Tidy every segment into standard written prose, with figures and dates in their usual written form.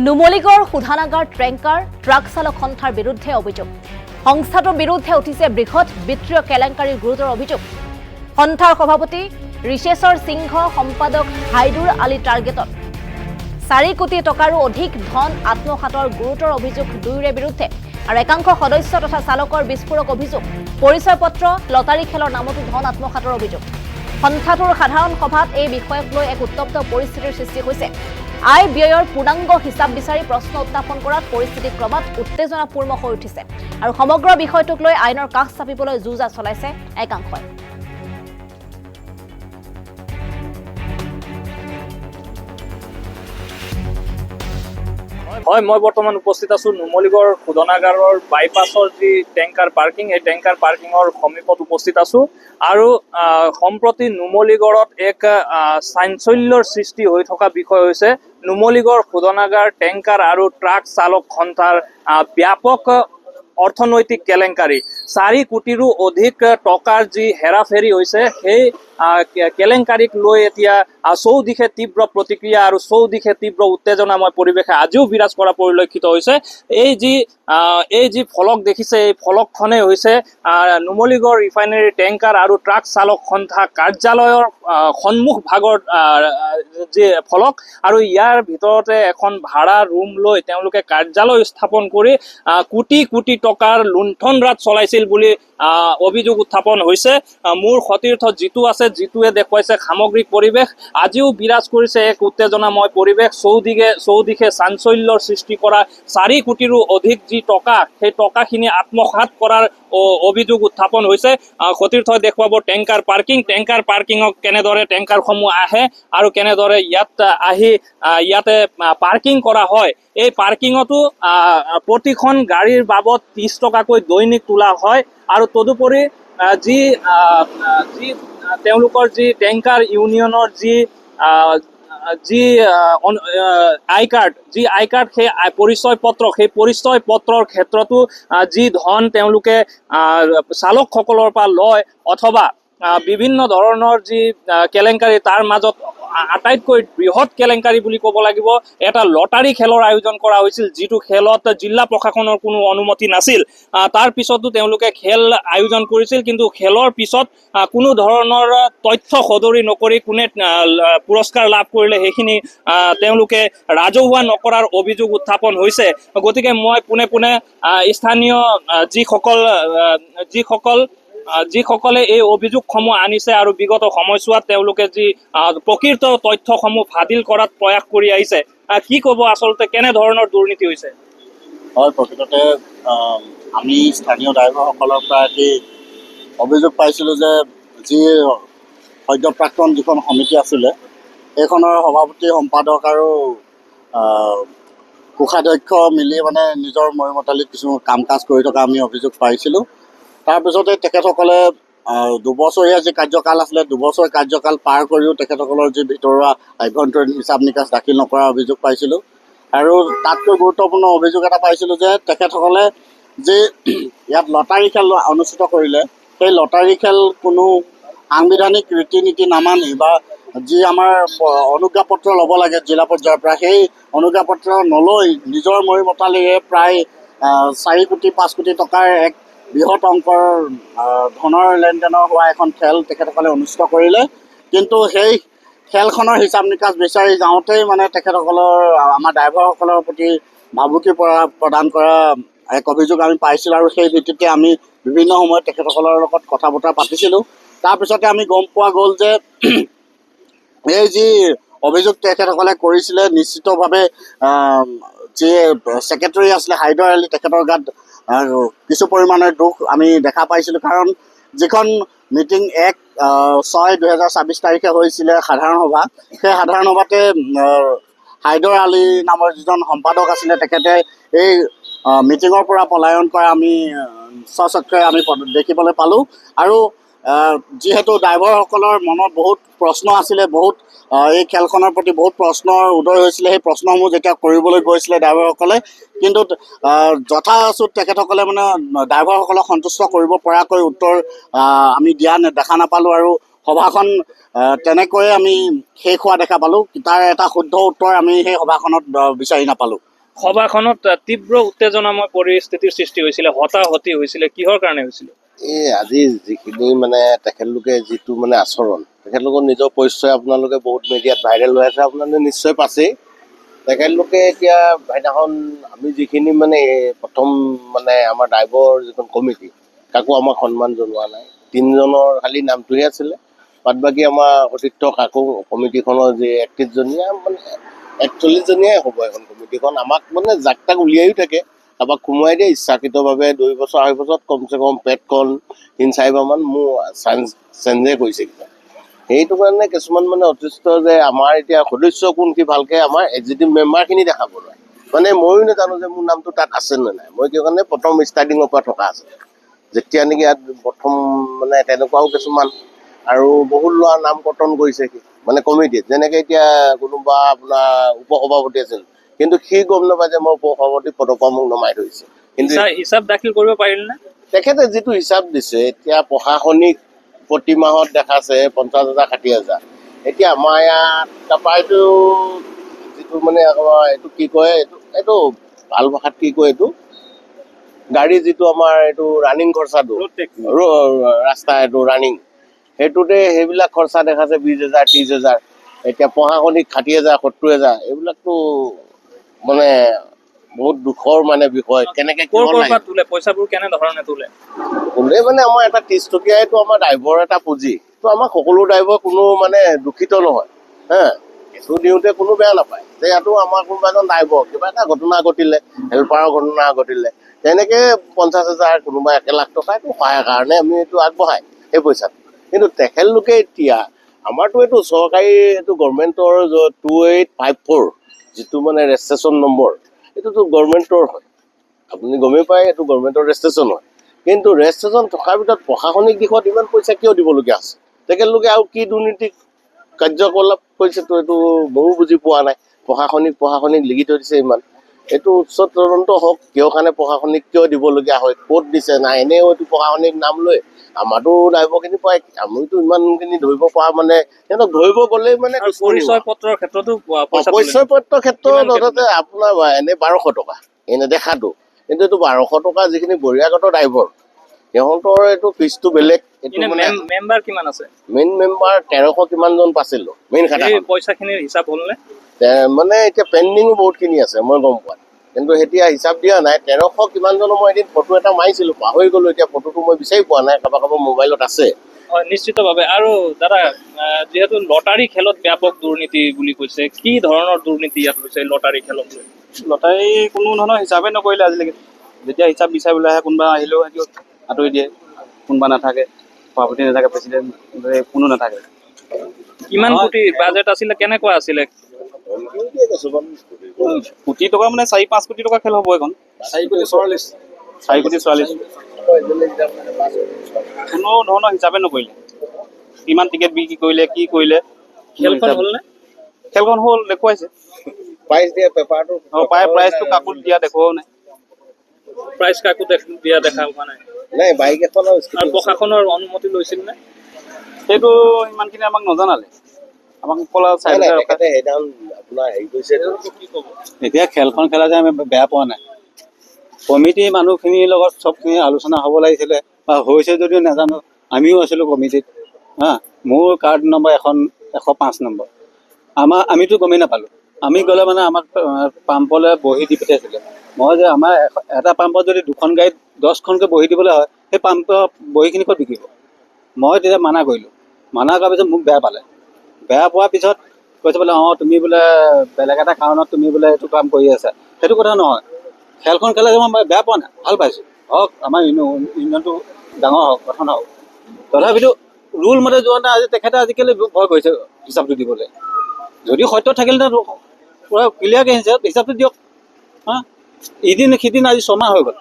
Numaligarh শোধানাগাৰ ট্ৰেংকাৰ truck চালক সন্থাৰ বিৰুদ্ধে অভিযোগ সংস্থাটোৰ বিৰুদ্ধে উঠিছে বৃহৎ বিত্তীয় কেলেংকাৰীৰ গুৰুতৰ অভিযোগ সন্থাৰ সভাপতি ঋষেশ্বৰ সিংহ সম্পাদক হাইদুৰ আলী টাৰ্গেটত 4 কোটি টকাৰো অধিক ধন আত্মসাতৰ গুৰুতৰ অভিযোগ দুয়োৰে বিৰুদ্ধে আৰু একাংশ সদস্য তথা চালকৰ বিস্ফোৰক অভিযোগ পৰিচয় পত্ৰ লটাৰী খেলৰ নামতো ধন আত্মসাতৰ অভিযোগ সন্থাটোৰ সাধাৰণ সভাত এই বিষয়ক লৈ এক উত্তপ্ত পৰিস্থিতিৰ সৃষ্টি হৈছে আয় ব্যয়ৰ পূৰ্ণাংগ হিচাপ বিচাৰি প্ৰশ্ন উত্থাপন কৰাত পৰিস্থিতি ক্ৰমাৎ উত্তেজনাপূৰ্ণ হৈ উঠিছে আৰু সমগ্ৰ বিষয়টোক লৈ আইনৰ কাষ চাপিবলৈ যুঁজা চলাইছে একাংশই হয় মই বৰ্তমান উপস্থিত আছো নুমলীগড় শোধনাগাৰৰ বাইপাছৰ যি টেংকাৰ পাৰ্কিং এই টেংকাৰ পাৰ্কিঙৰ সমীপত উপস্থিত আছো আৰু সম্প্ৰতি নুমলীগড়ত এক চাঞ্চল্যৰ সৃষ্টি হৈ থকা বিষয় হৈছে নুমলীগড় শোধনাগাৰ টেংকাৰ আৰু ট্ৰাক চালক সন্থাৰ ব্যাপক অৰ্থনৈতিক কেলেংকাৰী 4 কোটিৰো অধিক টকাৰ যি হেৰাফেৰি হৈছে সেই কেলেংকাৰীক লৈ এতিয়া চৌদিশে তীব্ৰ প্ৰতিক্ৰিয়া আৰু চৌদিশে তীব্ৰ উত্তেজনাময় পৰিৱেশে আজিও বিৰাজ কৰা পৰিলক্ষিত হৈছে এই যি ফলক দেখিছে এই ফলকখনে হৈছে নুমলীগড় ৰিফাইনাৰী টেংকাৰ আৰু ট্ৰাক চালক সন্থা কাৰ্যালয়ৰ সন্মুখ ভাগৰ যি ফলক আৰু ইয়াৰ ভিতৰতে এখন ভাড়া ৰুম লৈ তেওঁলোকে কাৰ্যালয় স্থাপন কৰি কোটি কোটি টকাৰ লুণ্ঠন ৰাজ চলাইছিল বুলি অভিযোগ উত্থাপন হৈছে মোৰ সতীৰ্থ জিতু আছে জিতুৱে দেখুৱাইছে সামগ্ৰিক পৰিৱেশ আজিও বিৰাজ কৰিছে এক উত্তেজনাময় পৰিৱেশ চৌদিশে চাঞ্চল্যৰ সৃষ্টি কৰা 4 কোটিৰো অধিক যি টকা সেই টকাখিনি আত্মসাৎ কৰাৰ অভিযোগ উত্থাপন হৈছে সতীৰ্থই দেখুৱাব টেংকাৰ পাৰ্কিঙক কেনেদৰে টেংকাৰসমূহ আহে আৰু কেনেদৰে ইয়াতে পাৰ্কিং কৰা হয় এই পাৰ্কিঙতো প্ৰতিখন গাড়ীৰ বাবদ 30 টকাকৈ দৈনিক তোলা হয় আৰু তদুপৰি যি তেওঁলোকৰ যি টেংকাৰ ইউনিয়নৰ যি আই কাৰ্ড সেই পৰিচয় পত্ৰৰ ক্ষেত্ৰতো যি ধন তেওঁলোকে চালকসকলৰ পৰা লয় অথবা বিভিন্ন ধৰণৰ যি কেলেংকাৰী তাৰ মাজত আটাইতকৈ বৃহৎ কেলেংকাৰী বুলি ক'ব লাগিব এটা লটাৰী খেলৰ আয়োজন কৰা হৈছিল যিটো খেলত জিলা প্ৰশাসনৰ কোনো অনুমতি নাছিল তাৰ পিছতো তেওঁলোকে খেল আয়োজন কৰিছিল কিন্তু খেলৰ পিছত কোনো ধৰণৰ তথ্য সদৰি নকৰি কোনে পুৰস্কাৰ লাভ কৰিলে সেইখিনি তেওঁলোকে ৰাজহুৱা নকৰাৰ অভিযোগ উত্থাপন হৈছে গতিকে মই পোনে স্থানীয় যিসকলে এই অভিযোগসমূহ আনিছে আৰু বিগত সময়ছোৱাত তেওঁলোকে যি প্ৰকৃত তথ্যসমূহ ফাদিল কৰাত প্ৰয়াস কৰি আহিছে কি ক'ব আচলতে কেনে ধৰণৰ দুৰ্নীতি হৈছে হয় প্ৰকৃততে আমি স্থানীয় ড্ৰাইভাৰসকলৰ পৰা এটি অভিযোগ পাইছিলোঁ যে যি সদ্য প্ৰাক্তন যিখন সমিতি আছিলে সেইখনৰ সভাপতি সম্পাদক আৰু কোষাধ্যক্ষ মিলি মানে নিজৰ মৈমতালিত কিছুমান কাম কাজ কৰি থকা আমি অভিযোগ পাইছিলোঁ তাৰপিছতে তেখেতসকলে 2 বছৰীয়া যি কাৰ্যকাল আছিলে 2 বছৰ কাৰ্যকাল পাৰ কৰিও তেখেতসকলৰ যি ভিতৰুৱা আভ্যন্তৰীণ হিচাপ নিকাচ দাখিল নকৰাৰ অভিযোগ পাইছিলোঁ আৰু তাতকৈ গুৰুত্বপূৰ্ণ অভিযোগ এটা পাইছিলোঁ যে তেখেতসকলে যি ইয়াত লটাৰী খেল অনুষ্ঠিত কৰিলে সেই লটাৰী খেল কোনো সাংবিধানিক ৰীতি নীতি নামানি বা যি আমাৰ অনুজ্ঞাপত্ৰ ল'ব লাগে জিলা পৰ্যায়ৰ পৰা সেই অনুজ্ঞাপত্ৰ নলৈ নিজৰ মৈমতালিৰে প্ৰায় 4 কোটি 5 কোটি টকাৰ এক বৃহৎ অংকৰ ধনৰ লেনদেনৰ হোৱা এখন খেল তেখেতসকলে অনুষ্ঠিত কৰিলে কিন্তু সেই খেলখনৰ হিচাপ নিকাচ বিচাৰি যাওঁতেই মানে তেখেতসকলৰ আমাৰ ড্ৰাইভাৰসকলৰ প্ৰতি ভাবুকি প্ৰদান কৰা এক অভিযোগ আমি পাইছিলোঁ আৰু সেই ভিত্তিতে আমি বিভিন্ন সময়ত তেখেতসকলৰ লগত কথা বতৰা পাতিছিলোঁ তাৰপিছতে আমি গম পোৱা গ'ল যে এই যি অভিযোগ তেখেতসকলে কৰিছিলে নিশ্চিতভাৱে যি ছেক্ৰেটাৰী আছিলে হাইদৰ আলী তেখেতৰ গাত কিছু পৰিমাণৰ দোষ আমি দেখা পাইছিলোঁ কাৰণ যিখন মিটিং 1/6/2024 তাৰিখে হৈছিলে সাধাৰণ সভা সেই সাধাৰণ সভাতে হাইদৰ আলী নামৰ যিজন সম্পাদক আছিলে তেখেতে এই মিটিঙৰ পৰা পলায়ন কৰা আমি স্বচক্ষে আমি দেখিবলৈ পালোঁ আৰু যিহেতু ড্ৰাইভাৰসকলৰ মনত বহুত প্ৰশ্ন আছিলে বহুত এই খেলখনৰ প্ৰতি বহুত প্ৰশ্নৰ উদয় হৈছিলে সেই প্ৰশ্নসমূহ যেতিয়া কৰিবলৈ গৈছিলে ড্ৰাইভাৰসকলে কিন্তু যথাচুত তেখেতসকলে মানে ড্ৰাইভাৰসকলক সন্তুষ্ট কৰিব পৰাকৈ উত্তৰ আমি দেখা নাপালোঁ আৰু সভাখন তেনেকৈয়ে আমি শেষ হোৱা দেখা পালোঁ তাৰ এটা শুদ্ধ উত্তৰ আমি সেই সভাখনত বিচাৰি নাপালোঁ সভাখনত তীব্ৰ উত্তেজনাময় পৰিস্থিতিৰ সৃষ্টি হৈছিলে, হতাহতি হৈছিলে, কিহৰ কাৰণে হৈছিলে? এই আজি যিখিনি মানে তেখেতলোকে যিটো মানে আচৰণ, তেখেতলোকৰ নিজৰ পৰিচয় আপোনালোকে বহুত মিডিয়াত ভাইৰেল হৈ আছে, আপোনালোকে নিশ্চয় পাইছেই। তেখেতলোকে এতিয়া সেইদিনাখন আমি যিখিনি মানে প্ৰথম মানে আমাৰ ড্ৰাইভৰ যিখন কমিটি, কাকো আমাক সন্মান জনোৱা নাই। 3জনৰ খালি নামটোহে আছিলে, বাদ বাকী আমাৰ সতীৰ্থ কাকো কমিটিখনৰ যি 31জনীয়া মানে 41জনীয়াই হ'ব এখন কমিটিখন। আমাক মানে জাক তাক উলিয়াইও থাকে, কাৰোবাক সোমোৱাই দিয়ে ইচ্ছাকৃতভাৱে। 2 বছৰ 2.5 বছৰত কমচে কম পেটখন 3-4বাৰমান মোৰ চেঞ্জে কৰিছে কিবা। সেইটো কাৰণে কিছুমান মানে অতিষ্ঠ যে আমাৰ এতিয়া সদস্য কোন কি ভালকৈ আমাৰ এক্সিকিউটিভ মেম্বাৰখিনি দেখাব নোৱাৰে। মানে ময়ো নাজানো যে মোৰ নামটো তাত আছে নে নাই। মই কিয় কাৰণে প্ৰথম ষ্টাৰ্টিঙৰ পৰা থকা আছে, যেতিয়া নেকি ইয়াত প্ৰথম মানে তেনেকুৱাও কিছুমান আৰু বহুত ল'ৰা নাম কৰ্তন কৰিছে মানে কমিটিত। যেনেকৈ এতিয়া কোনোবা আপোনাৰ উপসভাপতি আছিল, কিন্তু সি গম নাপায় যে মই উপসভাপতি পদৰ পৰা মোক নমাই ধৰিছে। কিন্তু হিচাপ দাখিল কৰিব পাৰিল নে? তেখেতে যিটো হিচাপ দিছে, এতিয়া প্ৰশাসনিক প্ৰতি মাহত দেখাইছে 50,000 60,000। এতিয়া আমাৰ ইয়াত তাৰপৰা এইটো যিটো মানে এইটো কি কয়, এইটো ভাল ভাষাত কি কয়, এইটো গাড়ী যিটো আমাৰ এইটো ৰানিং খৰচাটো, ৰাস্তা এইটো ৰানিং, সেইটোতে সেইবিলাক খৰচা দেখাইছে 20,000 30,000। এতিয়া প্ৰশাসনিক 60,000 70,000। এইবিলাকতো মানে বহুত দুখৰ মানে বিষয়। কেনেকে তোলে পইচাবোৰ কেনেধৰণে তোলে মানে আমাৰ এটা 30 টকীয়াটো আমাৰ ড্ৰাইভৰ এটা পুঁজি। তো আমাৰ সকলো ড্ৰাইভৰ কোনো মানে দূষিত নহয়, এইটো দিওঁতে কোনো বেয়া নাপায় যে ইয়াতো আমাৰ কোনোবা এজন ড্ৰাইভৰ কিবা এটা ঘটনা ঘটিলে, হেল্পাৰৰ ঘটনা ঘটিলে, তেনেকৈ 50,000 কোনোবা 1 লাখ টকা এইটো সহায়ৰ কাৰণে আমি এইটো আগবঢ়াই সেই পইচাটো। কিন্তু তেখেতলোকে এতিয়া আমাৰতো এইটো চৰকাৰী এইটো গভৰ্ণমেণ্টৰ 2854 যিটো মানে ৰেজিষ্ট্ৰেশ্যন নম্বৰ, এইটোতো গভৰ্ণমেণ্টৰ হয়, আপুনি গমেই পায় এইটো গভৰ্ণমেণ্টৰ ৰেজিষ্ট্ৰেশ্যন হয়। কিন্তু ৰেজিষ্ট্ৰেশ্যন থকাৰ ভিতৰত প্ৰশাসনিক দিশত ইমান পইচা কিয় দিবলগীয়া আছে? তেখেতলোকে আৰু কি দুৰ্নীতি কাৰ্যকলাপ কৰিছেতো এইটো ময়ো বুজি পোৱা নাই। প্ৰশাসনিক লিখি থৈ দিছে ইমান। এইটো উচ্চ তদন্ত হওক, কিয় কাৰণে প্ৰশাসনিক কিয় দিবলগীয়া হয়, ক'ত দিছে নাই, এনেও এইটো প্ৰশাসনিক নাম লৈ আমাৰতো ড্ৰাইভৰখিনি পায়। আমিতো ইমানখিনি ধৰিব পৰা মানে সিহঁতক ধৰিব গ'লেই মানে পৰিচয় পত্ৰৰ ক্ষেত্ৰতো পৰিচয় পত্ৰৰ ক্ষেত্ৰত আপোনাৰ এনে 1200 টকা এনে দেখাটো, কিন্তু এইটো 1200 টকা যিখিনি বহিৰাগত ড্ৰাইভৰ সিহঁতৰ এইটো ফিজটো বেলেগ। এইটো মানে মেম্বাৰ কিমান আছে? মেইন মেম্বাৰ 1300 কিমানজন পাইছিলোঁ মেইন খাতা। পইচাখিনিৰ হিচাপ হ'লনে? মানে এতিয়া পেণ্ডিঙো বহুতখিনি আছে মই গম পোৱা, কিন্তু এতিয়া হিচাপ দিয়া নাই। 1300 কিমানজনৰ মই এদিন ফটো এটা মাৰিছিলোঁ, পাহৰি গ'লোঁ। এতিয়া ফটোটো মই বিচাৰি পোৱা নাই, কাৰোবাৰ মোবাইলত আছে। হয়, নিশ্চিতভাৱে। আৰু দাদা, যিহেতু লটাৰী খেলত ব্যাপক দুৰ্নীতি বুলি কৈছে, কি ধৰণৰ দুৰ্নীতি ইয়াত হৈছে লটাৰী খেলত? লটাৰী কোনো ধৰণৰ হিচাপে নকৰিলে আজিলৈকে। যেতিয়া হিচাপ বিচাৰিবলৈ আহে, কোনোবা আহিলেও আঁতৰি দিয়ে, কোনোবা নাথাকে, সভাপতি নাথাকে, প্ৰেচিডেণ্ট কোনো নাথাকে। কিমান কোটি বাজেট আছিলে, কেনেকুৱা আছিলে? কোটি টকা মানে 4-5 কোটি টকা খেল হ'ব এখন। 4 কোটি 44। কোনো ধৰণৰ হিচাপে নকৰিলে। কিমান টিকেট বিক্ৰী কৰিলে, কি কৰিলে। খেলখন হ'লনে? খেলখন হ'ল, দেখুৱাইছে। প্ৰাইজ দিয়া পেপাৰটো প্ৰাইজটো কাকো দিয়া দেখুৱাও নাই। প্ৰাইজ কাকো দিয়া দেখা হোৱা নাই। নাই, বাইক এখন আৰু প্ৰশাসনৰ অনুমতি লৈছিল নে? সেইটো ইমানখিনি আমাক নজনালে। আমাক ক'লা আপোনাৰ হেৰি কৰিছে। এতিয়া খেলখন খেলা যে আমি বেয়া পোৱা নাই। কমিটিৰ মানুহখিনিৰ লগত চবখিনি আলোচনা হ'ব লাগিছিলে, বা হৈছে যদিও নাজানো। আমিও আছিলোঁ কমিটিত, মোৰ কাৰ্ড নম্বৰ 105 নম্বৰ। আমিতো গমেই নাপালোঁ। আমি গ'লে মানে আমাক পাম্পলৈ বহি দি পঠিয়াইছিলে। মই যে আমাৰ এটা পাম্পত যদি 2খন গাড়ীত 10খনকৈ বহি দিবলৈ হয়, সেই পাম্পৰ বহিখিনি ক'ত বিকিব? মই তেতিয়া মানা কৰিলোঁ। মানা কৰাৰ পিছত মোক বেয়া পালে। বেয়া পোৱাৰ পিছত কৈছে বোলে, তুমি বোলে বেলেগ এটা কাৰণত তুমি বোলে এইটো কাম কৰি আছা। সেইটো কথা নহয়। খেলখন খেলা যে মই বেয়া পোৱা নাই, ভাল পাইছোঁ। হওক, আমাৰ ইউনিয়নটো ডাঙৰ হওক, গঠন হওক। তথাপিতো ৰুল মতে যোৱা নাই। তেখেতে আজিকালি ভয় কৰিছে হিচাপটো দিবলৈ। যদি সত্য থাকিলে পূৰা ক্লিয়াৰকৈ হিচাপটো দিয়ক। ইদিন সিদিন আজি 6 মাহ হৈ গ'ল।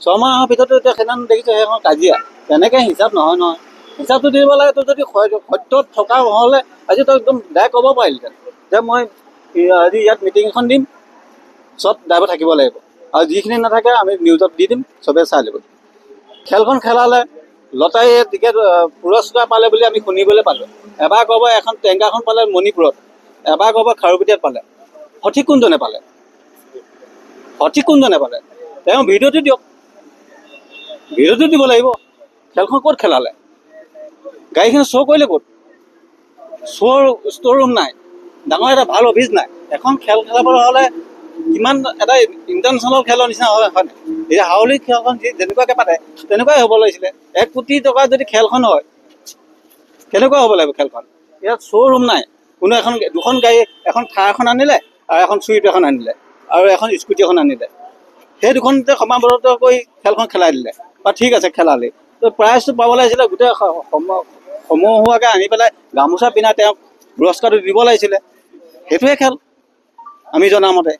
6 মাহৰ ভিতৰতো এতিয়া সেইদিনা দেখিছে সেইখন কাজিয়া। তেনেকৈ হিচাপ নহয়। হিচাপটো দিব লাগে। তোৰ যদি সত্যত থকা হ'লে আজি তই একদম ডাইৰেক্ট ক'ব পাৰিলিহেঁতেন যে মই আজি ইয়াত মিটিং এখন দিম, চব ড্ৰাইভাৰ থাকিব লাগিব, আৰু যিখিনি নাথাকে আমি নিউজত দি দিম, চবেই চাই ল'ব। খেলখন খেলালে লটাৰী টিকেট পুৰস্কাৰ পালে বুলি আমি শুনিবলৈ পালোঁ। এবাৰ ক'ব এখন টেংকাৰখন পালে মণিপুৰত, এবাৰ ক'ব খাৰুপেটীয়াত পালে। সঠিক কোনজনে পালে? সঠিক কোনজনে পালে তেওঁ ভিডিঅ'টো দিয়ক, ভিডিঅ'টো দিব লাগিব। খেলখন ক'ত খেলালে, গাড়ীখিনি শ্ব' কৰিলে ক'ত, শ্ব'ৰ ষ্ট'ৰ ৰুম নাই, ডাঙৰ এটা ভাল অফিচ নাই। এখন খেল খেলাবলৈ হ'লে কিমান এটা ইণ্টাৰনেশ্যনেল খেলৰ নিচিনা হয় হয়নে? এতিয়া হাউলী খেলখন যেনেকুৱাকৈ পাতে তেনেকুৱাই হ'ব লাগিছিলে। 1 কোটি টকা যদি খেলখন হয় কেনেকুৱা হ'ব লাগিব খেলখন? ইয়াত শ্ব'ৰুম নাই, কোনো দুখন গাড়ী, এখন থাৰ এখন আনিলে আৰু এখন চুইফ্ট এখন আনিলে আৰু এখন স্কুটি এখন আনিলে, সেই দুখনতে সমাবদ্ধ কৰি খেলখন খেলাই দিলে। বা ঠিক আছে খেলালি, তো প্ৰাইজটো পাব লাগিছিলে, গোটেই সমূহীয়াকৈ আনি পেলাই গামোচা পিন্ধাই তেওঁক পুৰস্কাৰটো দিব লাগিছিলে। সেইটোৱে খেল আমি জনামতে।